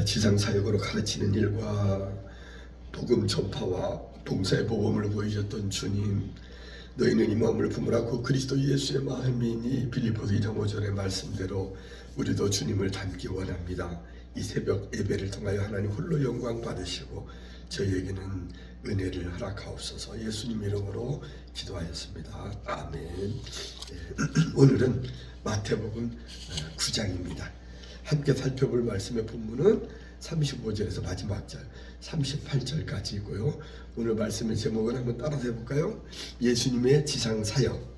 지상사역으로 가르치는 일과 복음 전파와 봉사의 모범을 보이셨던 주님, 너희는 이 마음을 품으라고 그리스도 예수의 마음이니 빌립보서 2장 5절의 말씀대로 우리도 주님을 닮기 원합니다. 이 새벽 예배를 통하여 하나님 홀로 영광 받으시고 저희에게는 은혜를 허락하옵소서. 예수님 이름으로 기도하였습니다. 아멘. 오늘은 마태복음 9장입니다. 함께 살펴볼 말씀의 본문은 35절에서 마지막 절 38절까지이고요. 오늘 말씀의 제목은 한번 따라서 해볼까요? 예수님의 지상사역.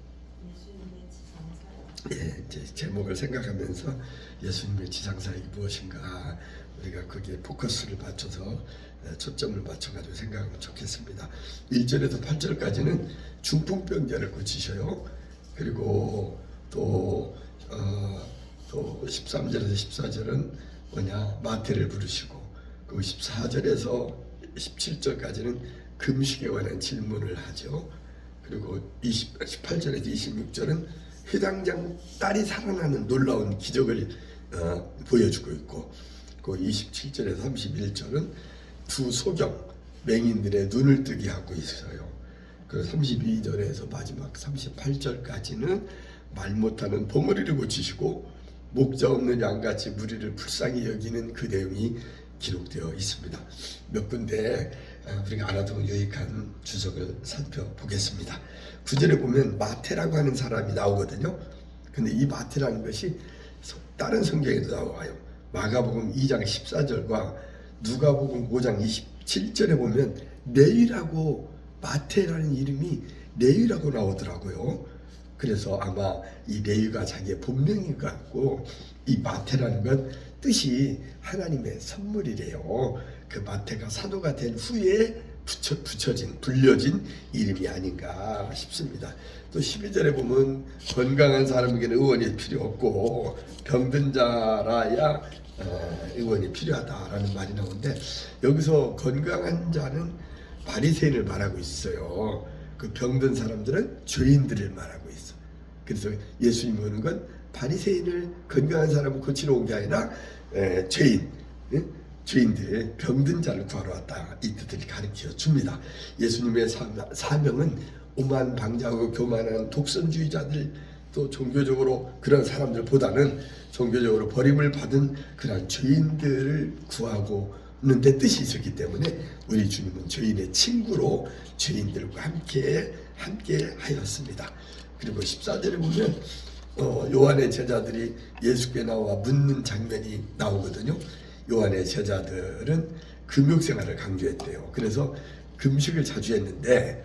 이제 제목을 생각하면서 예수님의 지상사역이 무엇인가 우리가 거기에 포커스를 맞춰서 초점을 맞춰가지고 생각하면 좋겠습니다. 1절에서 8절까지는 중풍병자를 고치셔요. 그리고 또 13절에서 14절은 마태를 부르시고, 그 14절에서 17절까지는 금식에 관한 질문을 하죠. 그리고 18절에서 26절은 회당장 딸이 살아나는 놀라운 기적을 보여주고 있고, 그 27절에서 31절은 두 소경 맹인들의 눈을 뜨게 하고 있어요. 그리고 32절에서 마지막 38절까지는 말 못하는 벙어리를 고치시고 목자 없는 양같이 무리를 불쌍히 여기는 그 내용이 기록되어 있습니다. 몇 군데 우리가 알아두면 유익한 주석을 살펴보겠습니다. 9절에 보면 마태라고 하는 사람이 나오거든요. 근데 이 마태라는 것이 다른 성경에도 나와요. 마가복음 2장 14절과 누가복음 5장 27절에 보면 레위라고, 마태라는 이름이 레위라고 나오더라고요. 그래서 아마 이 레위가 자기의 본명인 것 같고, 이 마태라는 건 뜻이 하나님의 선물이래요. 그 마태가 사도가 된 후에 불려진 이름이 아닌가 싶습니다. 또 12절에 보면 건강한 사람에게는 의원이 필요 없고 병든 자라야 의원이 필요하다라는 말이 나오는데, 여기서 건강한 자는 바리새인을 말하고 있어요. 그 병든 사람들은 죄인들을 말하고 있어. 그래서 예수님이 오는 건 바리새인을, 건강한 사람을 고치러 온 게 아니라 죄인들, 병든 자를 구하러 왔다, 이 뜻을 가르쳐 줍니다. 예수님의 사명은 오만 방자하고 교만한 독선주의자들, 또 종교적으로 그런 사람들보다는 종교적으로 버림을 받은 그런 죄인들을 구하고는 데 뜻이 있었기 때문에 우리 주님은 죄인의 친구로 죄인들과 함께 하였습니다. 그리고 14절에 보면 요한의 제자들이 예수께 나와 묻는 장면이 나오거든요. 요한의 제자들은 금욕생활을 강조했대요. 그래서 금식을 자주 했는데,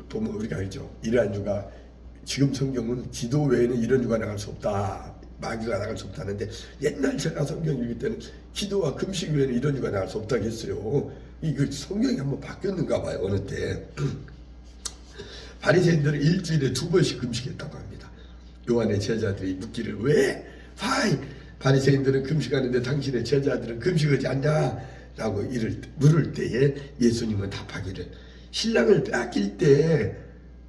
보면 우리가 알죠. 이러한유가, 지금 성경은 기도 외에는 이런 유가 나갈 수 없다, 마귀가 나갈 수 없다는데, 옛날 제가 성경 읽을 때는 기도와 금식 외에는 이런 유가 나갈 수 없다고 했어요. 이 성경이 한번 바뀌었는가 봐요, 어느 때. 바리새인들은 일주일에 2번씩 금식했다고 합니다. 요한의 제자들이 묻기를, 왜? 바리새인들은 금식하는데 당신의 제자들은 금식하지 않냐? 라고 물을 때에 예수님은 답하기를, 신랑을 빼앗길 때,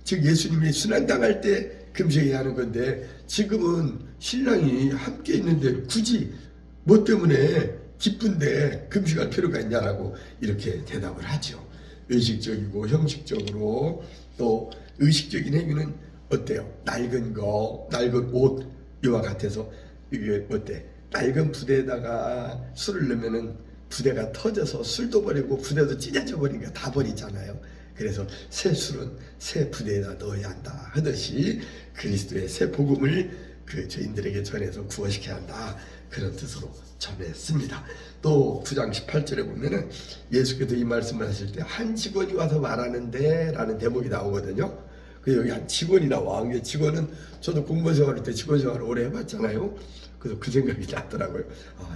즉 예수님이 순환당할 때 금식해야 하는 건데, 지금은 신랑이 함께 있는데 굳이 뭐 때문에 기쁜데 금식할 필요가 있냐라고 이렇게 대답을 하죠. 의식적이고 형식적으로, 또 의식적인 행위는 어때요? 낡은 옷, 이와 같아서 이게 어때? 낡은 부대에다가 술을 넣으면은 부대가 터져서 술도 버리고 부대도 찢어져 버리니까 다 버리잖아요. 그래서 새 술은 새 부대에다 넣어야 한다 하듯이 그리스도의 새 복음을 그 죄인들에게 전해서 구원시켜야 한다, 그런 뜻으로 전했습니다. 또 9장 18절에 보면은 예수께서 이 말씀을 하실 때 한 직원이 와서 말하는데 라는 대목이 나오거든요. 그 여기 한 직원이 나와. 직원은 저도 공무원 생활할 때 직원 생활을 오래 해봤잖아요. 그래서 그 생각이 났더라고요.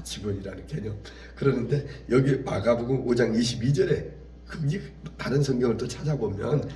직원이라는 개념. 그러는데 여기 마가복음 5장 22절에 다른 성경을 또 찾아보면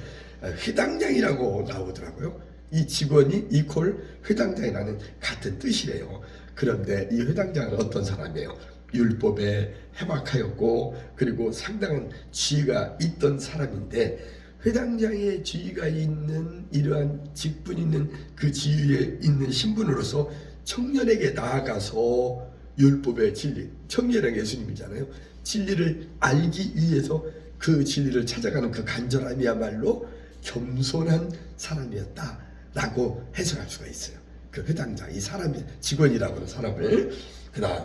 회당장이라고 나오더라고요. 이 직원이 이퀄 회당장이라는 같은 뜻이래요. 그런데 이 회당장은 어떤 사람이에요? 율법에 해박하였고, 그리고 상당한 지위가 있던 사람인데, 회당장의 지위가 있는, 이러한 직분 있는 그 지위에 있는 신분으로서 청년에게 나아가서 율법의 진리, 청결한 예수님이잖아요. 진리를 알기 위해서 그 진리를 찾아가는 그 간절함이야말로 겸손한 사람이었다라고 해석할 수가 있어요. 그 회당장, 이 사람이 직원이라고 하는 사람을. 그다음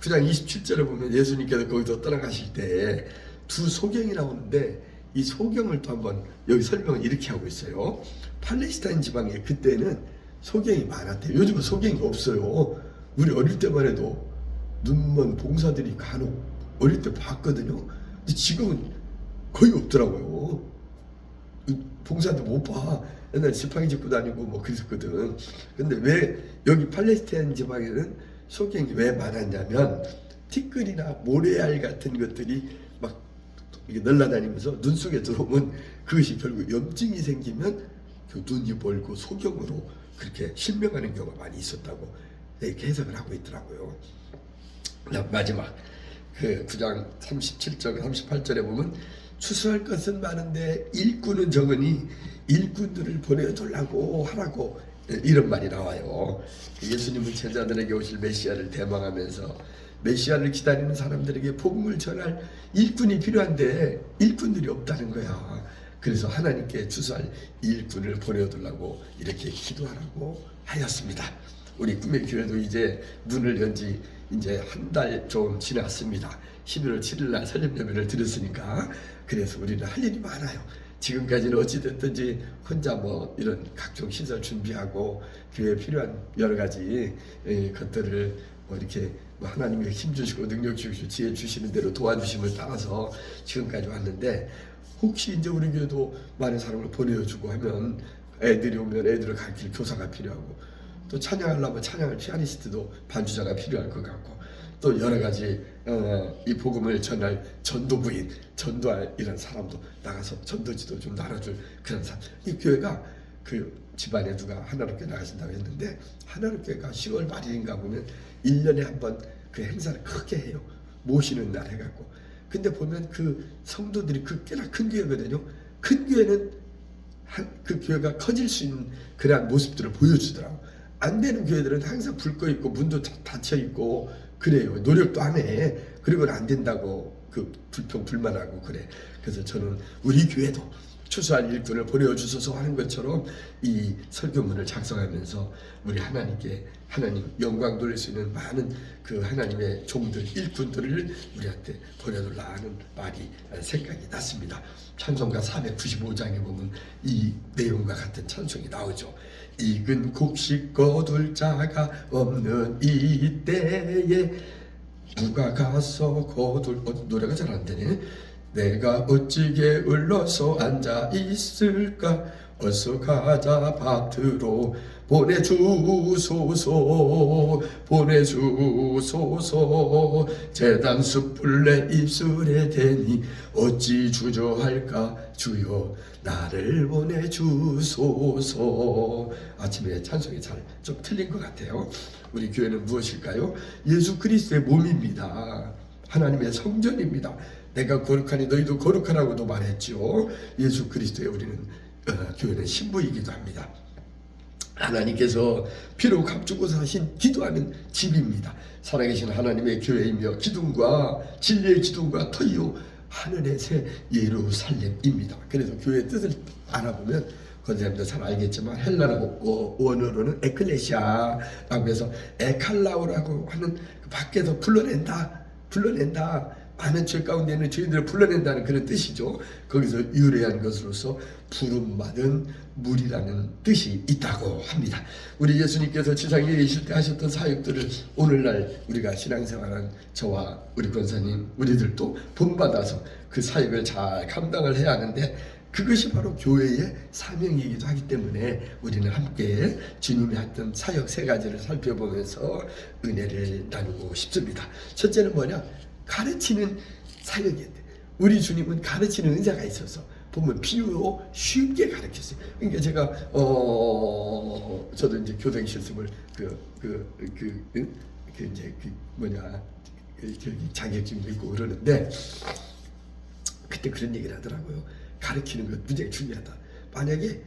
9장 27절에 보면 예수님께서 거기서 떠나가실 때 두 소경이 나오는데 이 소경을 또 한번 여기 설명을 이렇게 하고 있어요. 팔레스타인 지방에 그때는 소경이 많았대요. 요즘은 소경이 없어요. 우리 어릴 때만 해도 눈먼 봉사들이 간혹 어릴 때 봤거든요. 근데 지금은 거의 없더라고요. 봉사도 못 봐. 옛날에 지팡이 짚고 다니고 뭐 그랬었거든. 근데 왜 여기 팔레스타인 지방에는 소경이 왜 많았냐면 티끌이나 모래알 같은 것들이 막 이게 날아다니면서 눈 속에 들어오면 그것이 결국 염증이 생기면 그 눈이 벌고 소경으로 그렇게 실명하는 경우가 많이 있었다고 이렇게 해석을 하고 있더라고요. 마지막 그 9장 37절 38절에 보면 추수할 것은 많은데 일꾼은 적으니 일꾼들을 보내달라고 하라고 이런 말이 나와요. 예수님은 제자들에게 오실 메시아를 대망하면서 메시아를 기다리는 사람들에게 복음을 전할 일꾼이 필요한데 일꾼들이 없다는 거야. 그래서 하나님께 추수할 일꾼을 보내달라고 이렇게 기도하라고 하였습니다. 우리 꿈의 교회도 이제 문을 연 지 이제 한 달 좀 지났습니다. 11월 7일 날 설립 예배를 드렸으니까. 그래서 우리는 할 일이 많아요. 지금까지는 어찌됐든지 혼자 뭐 이런 각종 시설 준비하고 교회에 필요한 여러 가지 것들을 뭐 이렇게 뭐 하나님이 힘 주시고 능력 주시고 지혜 주시는 대로 도와주심을 따라서 지금까지 왔는데, 혹시 이제 우리 교회도 많은 사람을 보내주고 하면 애들이 오면 애들을 가르칠 교사가 필요하고, 또 찬양하려면 찬양할 피아니스트도 반주자가 필요할 것 같고, 또 여러 가지 이 복음을 전할 전도부인, 전도할 이런 사람도 나가서 전도지도 좀 나눠줄 그런 사람. 이 교회가 그 집안에 누가 하나로교회 나가신다고 했는데, 하나로교회가 10월 말일인가 보면 1년에 한 번 그 행사를 크게 해요. 모시는 날 해갖고. 근데 보면 그 성도들이 그 꽤나 큰 교회거든요. 큰 교회는 그 교회가 커질 수 있는 그러한 모습들을 보여주더라고. 안 되는 교회들은 항상 불 꺼 있고 문도 닫혀 있고 그래요. 노력도 안 해. 그리고는 안 된다고 그 불평 불만하고 그래. 그래서 저는 우리 교회도 추수할 일꾼을 보내주셔서 하는 것처럼 이 설교문을 작성하면서 우리 하나님께 하나님 영광 돌릴 수 있는 많은 그 하나님의 종들 일꾼들을 우리한테 보내달라 하는 말이 생각이 났습니다. 찬송가 495장에 보면 이 내용과 같은 찬송이 나오죠. 익은 곡식 거둘 자가 없는 이때에 누가 가서 거둘 노래가 잘 안 되네. 내가 어찌게 을러서 앉아 있을까? 어서 가자 밭으로 보내주소서 보내주소서. 재단 숯불 내 입술에 대니 어찌 주저할까? 주여 나를 보내주소서. 아침에 찬송이 잘 좀 틀린 것 같아요. 우리 교회는 무엇일까요? 예수 그리스도의 몸입니다. 하나님의 성전입니다. 내가 거룩하니 너희도 거룩하라고도 말했죠. 예수 그리스도의 우리는 교회는 신부이기도 합니다. 하나님께서 피로 값주고 사신 기도하는 집입니다. 살아계신 하나님의 교회이며 기둥과 진리의 기둥과 터이요 하늘의 새 예루살렘입니다. 그래서 교회의 뜻을 알아보면 권사님도 잘 알겠지만 헬라어 원어로는 에클레시아라고 해서 에칼라오라고 하는 밖에서 불러낸다 많은 죄 가운데는 죄인들을 불러낸다는 그런 뜻이죠. 거기서 유래한 것으로서 부름받은 물이라는 뜻이 있다고 합니다. 우리 예수님께서 지상에 계실 때 하셨던 사역들을 오늘날 우리가 신앙생활한 저와 우리 권사님 우리들도 본받아서 그 사역을 잘 감당을 해야 하는데, 그것이 바로 교회의 사명이기도 하기 때문에 우리는 함께 주님이 했던 사역 3가지를 살펴보면서 은혜를 나누고 싶습니다. 첫째는 뭐냐? 가르치는 사역이었대. 우리 주님은 가르치는 은사가 있어서 보면 비유로 쉽게 가르쳤어요. 그러니까 제가 저도 이제 교생 실습을 자격증도 있고 그러는데, 그때 그런 얘기를 하더라고요. 가르치는 것 굉장히 중요하다. 만약에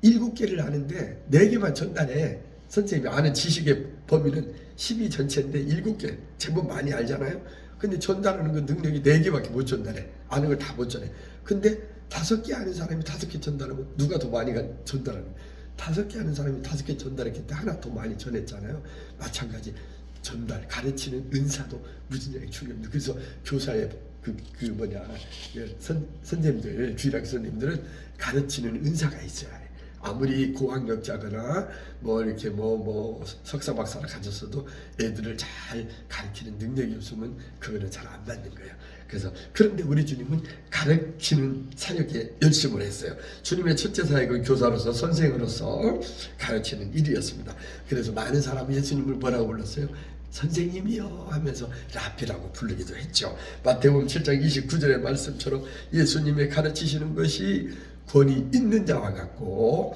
7개를 아는데 4개만 전달해. 선생님이 아는 지식의 범위는 12 전체인데 7개 제법 많이 알잖아요. 근데 전달하는 건 능력이 4개밖에 못 전달해. 아는 걸 다 못 전해. 근데 5개 아는 사람이 5개 전달하면 누가 더 많이 전달하는 거예요? 5개 아는 사람이 5개 전달했기 때문에 하나 더 많이 전했잖아요. 마찬가지 전달, 가르치는 은사도 무진장에 중요합니다. 그래서 교사의 선생님들, 주일학교 선생님들은 가르치는 은사가 있어야 해. 아무리 고학력자거나 뭐 이렇게 뭐 석사 박사를 가졌어도 애들을 잘 가르치는 능력이 없으면 그거는 잘 안 받는 거예요. 그래서 그런데 우리 주님은 가르치는 사역에 열심을 했어요. 주님의 첫째 사역은 교사로서 선생으로서 가르치는 일이었습니다. 그래서 많은 사람이 예수님을 뭐라고 불렀어요? 선생님이요 하면서 라피라고 부르기도 했죠. 마태복음 7장 29절의 말씀처럼 예수님의 가르치시는 것이 권위 있는 자와 같고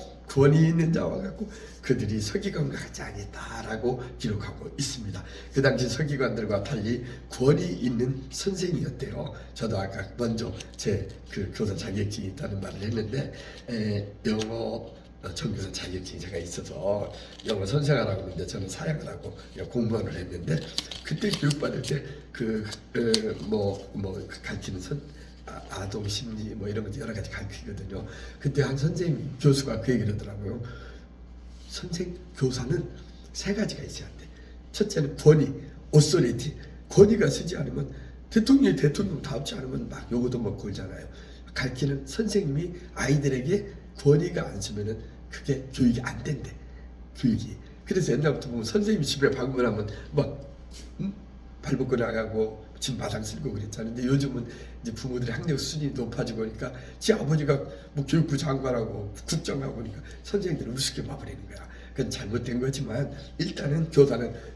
그들이 서기관과 같지 아니다라고 기록하고 있습니다. 그 당시 서기관들과 달리 권위 있는 선생이었대요. 저도 아까 먼저 제 그 교사 자격증이 있다는 말을 했는데 영어 전교사 자격증이 제가 있어서 영어 선생하라고 했는데 저는 사역을 하고 공무원을 했는데 그때 교육받을 때 가르치는 아동 심리 뭐 이런 것 여러 가지 가르치거든요. 그때 한 선생님 교수가 그 얘기를 하더라고요. 교사는 3가지가 있어야 돼. 첫째는 권위, 오소리티. 권위가 쓰지 않으면 대통령답지 않으면 막 요거도 먹고 그러잖아요. 가르치는 선생님이 아이들에게 권위가 안 쓰면은 그게 교육이 안 된대. 교육이. 그래서 옛날부터 보면 선생님 집에 방문하면 막 발벗고 나가고 집 마당 쓸고 그랬잖아요. 근데 요즘은 이제 부모들의 학력 수준이 높아지고 그러니까 지 아버지가 뭐 교육부 장관하고 국정하고 그러니까 선생님들은 우습게 봐버리는 거야. 그건 잘못된 거지만 일단은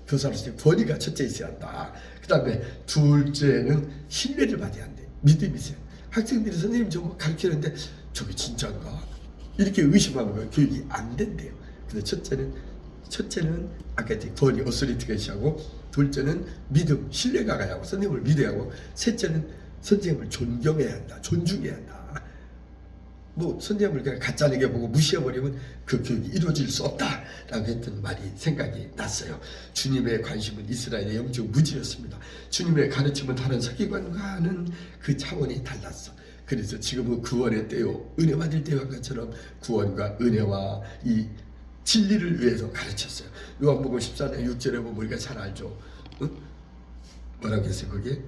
교사로서 권위가 첫째 있어야 한다. 그 다음에 둘째는 신뢰를 받아야 한대. 믿음이 있어요. 학생들이 선생님 좀 가르치는데 저게 진짜인가? 이렇게 의심하는 거예요. 교육이 안 된대요. 근데 첫째는 아까 권위, 오소리티가 있고 둘째는 믿음, 신뢰가 가야 하고 선생님을 믿어야 하고 셋째는 선생님을 존경해야 한다. 존중해야 한다. 뭐 선생님을 그냥 가짜내게 보고 무시해버리면 그 교육이 이루어질 수 없다라고 했던 말이 생각이 났어요. 주님의 관심은 이스라엘의 영적 무지였습니다. 주님의 가르침은 다른 서기관과는 그 차원이 달랐어. 그래서 지금은 구원의 때요, 은혜 받을 때와 것처럼 구원과 은혜와 이 진리를 위해서 가르쳤어요. 요한복음 14장 6절에 보면 우리가 잘 알죠. 뭐라고 했어요? 그게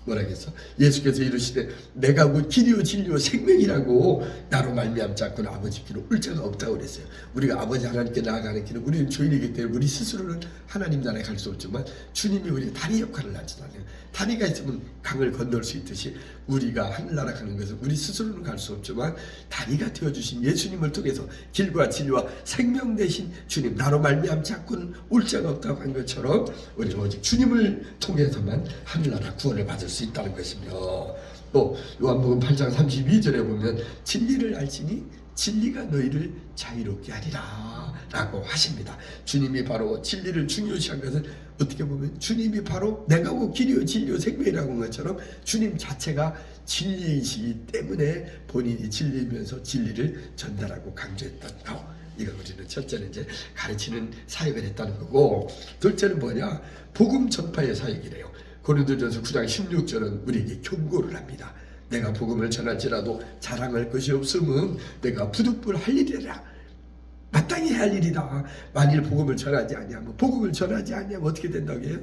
뭐라고 했어? 예수께서 이르시되 내가 곧 길이요 진리요 생명이라고 나로 말미암지 않고는 아버지 길로 올 자가 없다고 그랬어요. 우리가 아버지 하나님께 나아가는 길은 우리는 죄인이기 때문에 우리 스스로는 하나님 나라에 갈 수 없지만 주님이 우리의 다리 역할을 하시잖아요. 다리가 있으면 강을 건널 수 있듯이 우리가 하늘나라 가는 것은 우리 스스로는 갈 수 없지만 다리가 되어주신 예수님을 통해서 길과 진리와 생명 되신 주님 나로 말미암지 않고는 올 자가 없다고 한 것처럼 우리는 오직 주님을 통해서만 하늘나라 구원을 받을 수 있다는 것이며 또 요한복음 8장 32절에 보면 진리를 알지니 진리가 너희를 자유롭게 하리라 라고 하십니다. 주님이 바로 진리를 중요시한 것은 어떻게 보면 주님이 바로 내가 곧 길이요 진리요 생명이라고 한 것처럼 주님 자체가 진리이시기 때문에 본인이 진리이면서 진리를 전달하고 강조했던 거. 이걸 우리는 첫째는 이제 가르치는 사역을 했다는 거고 둘째는 뭐냐? 복음 전파의 사역이래요. 고린도전서 9장 16절은 우리에게 경고를 합니다. 내가 복음을 전할지라도 자랑할 것이 없으면 내가 부득불 할 일이라. 마땅히 할 일이다. 만일 복음을 전하지 아니하면 어떻게 된다고 해요?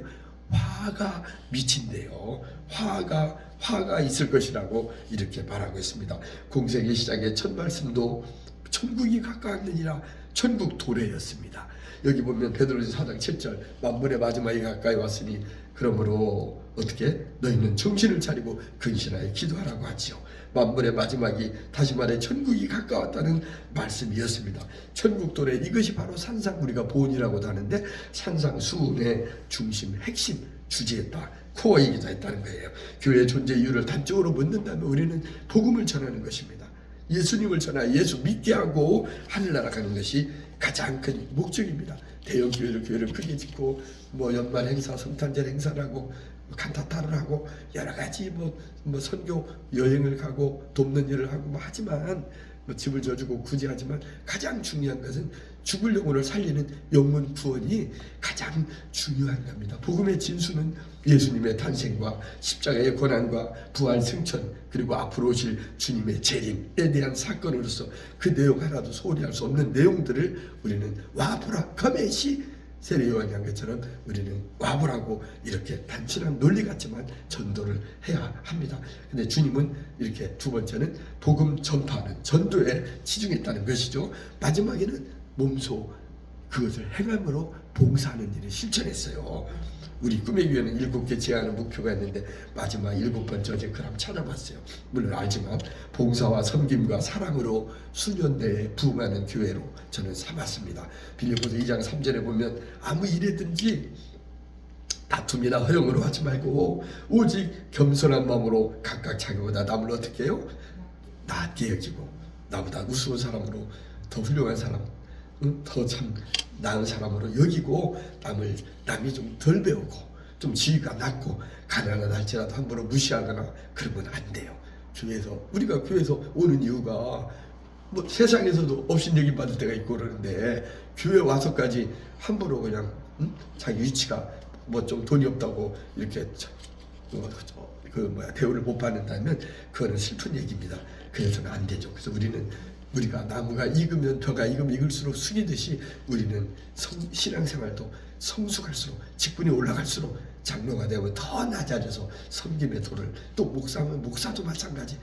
화가 미친대요. 화가 있을 것이라고 이렇게 말하고 있습니다. 공생의 시작의 첫 말씀도 천국이 가까웠느니라 천국 도래였습니다. 여기 보면 베드로전서 4장 7절 만물의 마지막이 가까이 왔으니 그러므로 어떻게 너희는 정신을 차리고 근신하여 기도하라고 하지요. 만물의 마지막이 다시 말해 천국이 가까웠다는 말씀이었습니다. 천국 도래 이것이 바로 산상 우리가 본이라고도 하는데 산상수훈의 중심 핵심 주제였다. 코어이기도 했다는 거예요. 교회의 존재 이유를 단적으로 묻는다면 우리는 복음을 전하는 것입니다. 예수님을 전하여 예수 믿게 하고 하늘나라 가는 것이 가장 큰 목적입니다. 대형 교회를 크게 짓고 뭐 연말 행사, 성탄절 행사를 하고 칸타타를 하고 여러 가지 뭐 선교 여행을 가고 돕는 일을 하고 뭐 하지만 뭐 집을 져주고 구제하지만 가장 중요한 것은 죽을 영혼을 살리는 영혼 구원이 가장 중요한 겁니다. 복음의 진수는 예수님의 탄생과 십자가의 고난과 부활 승천, 그리고 앞으로 오실 주님의 재림에 대한 사건으로서 그 내용 하나도 소홀히 할 수 없는 내용들을 우리는 와보라 커메시 세례 요한이 한 것처럼 우리는 와보라고 이렇게 단순한 논리 같지만 전도를 해야 합니다. 근데 주님은 이렇게 두 번째는 복음 전파하는 전도에 치중했다는 것이죠. 마지막에는 몸소 그것을 행함으로 봉사하는 일을 실천했어요. 우리 꿈의 교회는 7개 제안하는 목표가 있는데 마지막 7번째 어제 그럼 찾아봤어요. 물론 알지만 봉사와 섬김과 사랑으로 수년대에 부흥하는 교회로 저는 삼았습니다. 빌립보서 2장 3절에 보면 아무 일에든지 다툼이나 허용으로 하지 말고 오직 겸손한 마음으로 각각 자기보다 남을 어떻게 해요? 낮게 여기고 나보다 우스운 사람으로 더 훌륭한 사람, 더 참 나은 사람으로 여기고 남이 좀 덜 배우고 좀 지위가 낮고 가난한 할지라도 함부로 무시하거나 그러면 안 돼요. 우리가 교회에서 오는 이유가 뭐 세상에서도 업신여김 받을 때가 있고 그러는데 교회 와서까지 함부로 그냥 자기 위치가 뭐 좀 돈이 없다고 이렇게 대우를 못 받는다면 그거는 슬픈 얘기입니다. 그래서는 안 되죠. 그래서 우리가 나무가 익으면 벼가 익을수록 숙이듯이 우리는 신앙생활도 성숙할수록 직분이 올라갈수록 장로가 되면 더 낮아져서 섬김의 도를 또 목사면 목사도 마찬가지.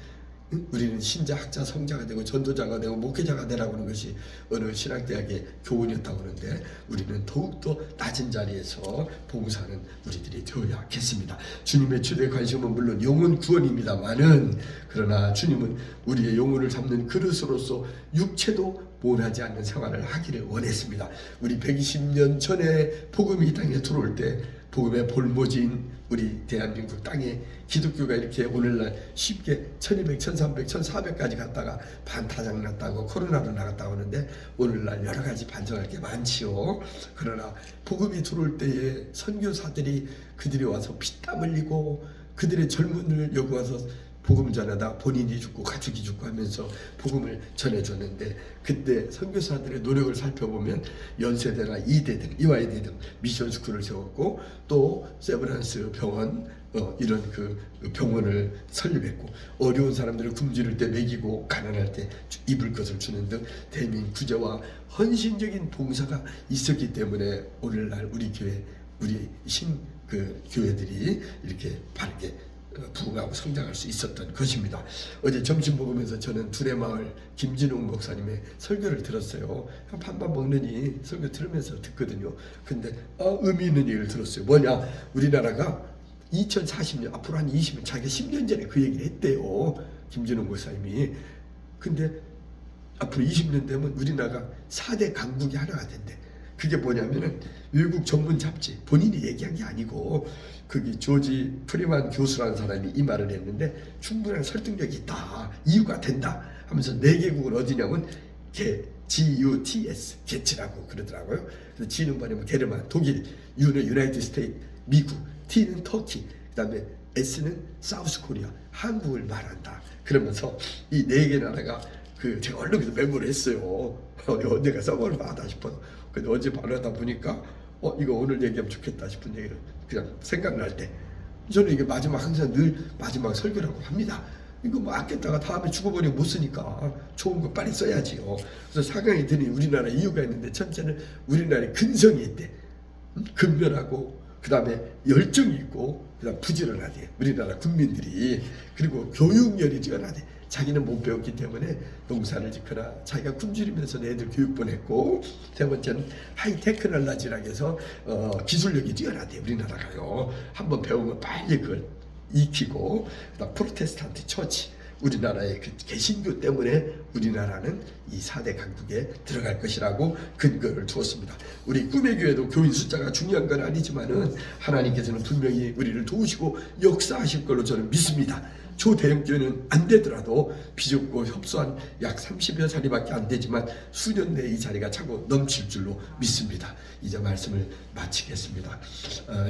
우리는 신자, 학자, 성자가 되고 전도자가 되고 목회자가 되라고 하는 것이 어느 신학대학의 교훈이었다고 하는데 우리는 더욱더 낮은 자리에서 봉사하는 우리들이 되어야겠습니다. 주님의 최대 관심은 물론 영혼 구원입니다만은 그러나 주님은 우리의 영혼을 잡는 그릇으로서 육체도 모나지 않는 생활을 하기를 원했습니다. 우리 120년 전에 복음이 이 땅에 들어올 때 복음의 볼모지인 우리 대한민국 땅에 기독교가 이렇게 오늘날 쉽게 1200, 1300, 1400까지 갔다가 반타작 났다고 코로나로 나갔다고 하는데 오늘날 여러 가지 반성할 게 많지요. 그러나 복음이 들어올 때에 선교사들이 그들이 와서 피땀 흘리고 그들의 젊은을 여기 와서 복음 전하다 본인이 죽고 가족이 죽고 하면서 복음을 전해줬는데 그때 선교사들의 노력을 살펴보면 연세대나 이대등 이화여대 등 미션 스쿨을 세웠고 또 세브란스 병원 이런 그 병원을 설립했고 어려운 사람들을 굶주릴 때 먹이고 가난할 때 입을 것을 주는 등 대민 구제와 헌신적인 봉사가 있었기 때문에 오늘날 우리 교회 우리 교회들이 이렇게 바르게 부흥하고 성장할 수 있었던 것입니다. 어제 점심 먹으면서 저는 두레마을 김진웅 목사님의 설교를 들었어요. 밥만 먹느니 설교 들으면서 듣거든요. 근데 의미 있는 얘기를 들었어요. 뭐냐, 우리나라가 2040년 앞으로 한 20년 자기가 10년 전에 그 얘기를 했대요. 김진웅 목사님이. 근데 앞으로 20년 되면 우리나라가 4대 강국이 하나가 된대. 그게 뭐냐면은 외국 전문 잡지 본인이 얘기한 게 아니고 거기 조지 프리만 교수라는 사람이 이 말을 했는데 충분한 설득력이 있다, 이유가 된다 하면서 4개국은 어디냐면 GUTS 게츠라고 그러더라고요. 그래서 G는 뭐냐면 게르만 독일, U는 유나이티드 스테이트 미국, T는 터키, 그 다음에 S는 사우스 코리아 한국을 말한다. 그러면서 이 4개 나라가 제가 얼른 메모를 했어요. 언제가 써볼 만하다 싶어서. 근데 어제 발언하다 보니까 이거 오늘 얘기하면 좋겠다 싶은 얘기를 그냥 생각날 때 저는 이게 항상 늘 마지막 설교라고 합니다. 이거 뭐 아꼈다가 다음에 죽어버리면 못 쓰니까 좋은 거 빨리 써야지요. 그래서 4강에 드는 우리나라 이유가 있는데 첫째는 우리나라에 근성이 있대. 근면하고 그 다음에 열정이 있고 그 다음 부지런하대. 우리나라 국민들이. 그리고 교육열이 뛰어나대. 자기는 못 배웠기 때문에 농사를 짓거나 자기가 굶주리면서 애들 교육 보냈고, 세 번째는 하이테크놀로지라고 해서 기술력이 뛰어나대. 우리나라가요. 한번 배우면 빨리 그걸 익히고, 그다음 프로테스탄트 처치, 우리나라의 그 개신교 때문에 우리나라는 이 4대 강국에 들어갈 것이라고 근거를 두었습니다. 우리 꿈의 교회도 교인 숫자가 중요한 건 아니지만은 하나님께서는 분명히 우리를 도우시고 역사하실 걸로 저는 믿습니다. 초대형교회는 안 되더라도 비좁고 협소한 약 30여 자리밖에 안 되지만 수년 내에 이 자리가 차고 넘칠 줄로 믿습니다. 이제 말씀을 마치겠습니다.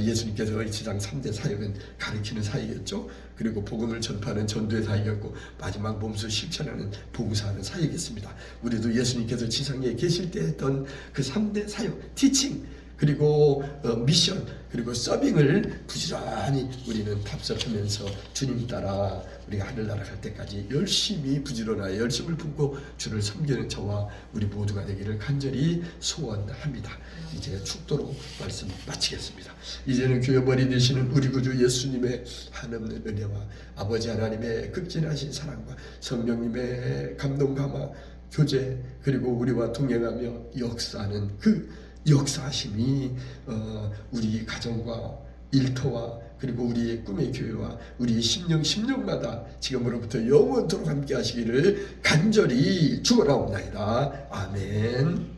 예수님께서 이 지상 3대 사역은 가르치는 사역이었죠. 그리고 복음을 전파하는 전도의 사역이었고 마지막 몸소 실천하는 봉사하는 사역이었습니다. 우리도 예수님께서 지상에 계실 때 했던 그 3대 사역, 티칭, 그리고 미션, 그리고 서빙을 부지런히 우리는 답습하면서 주님 따라 우리가 하늘나라 갈 때까지 열심히 부지런하여 열심을 품고 주를 섬기는 저와 우리 모두가 되기를 간절히 소원합니다. 이제 축도로 말씀 마치겠습니다. 이제는 교회 머리 되시는 우리 구주 예수님의 한없는 은혜와 아버지 하나님의 극진하신 사랑과 성령님의 감동 감화 교제, 그리고 우리와 동행하며 역사하는 그 역사하심이 우리 가정과 일터와 그리고 우리의 꿈의 교회와 우리의 심령마다 지금으로부터 영원토록 함께 하시기를 간절히 축원하옵나이다. 아멘.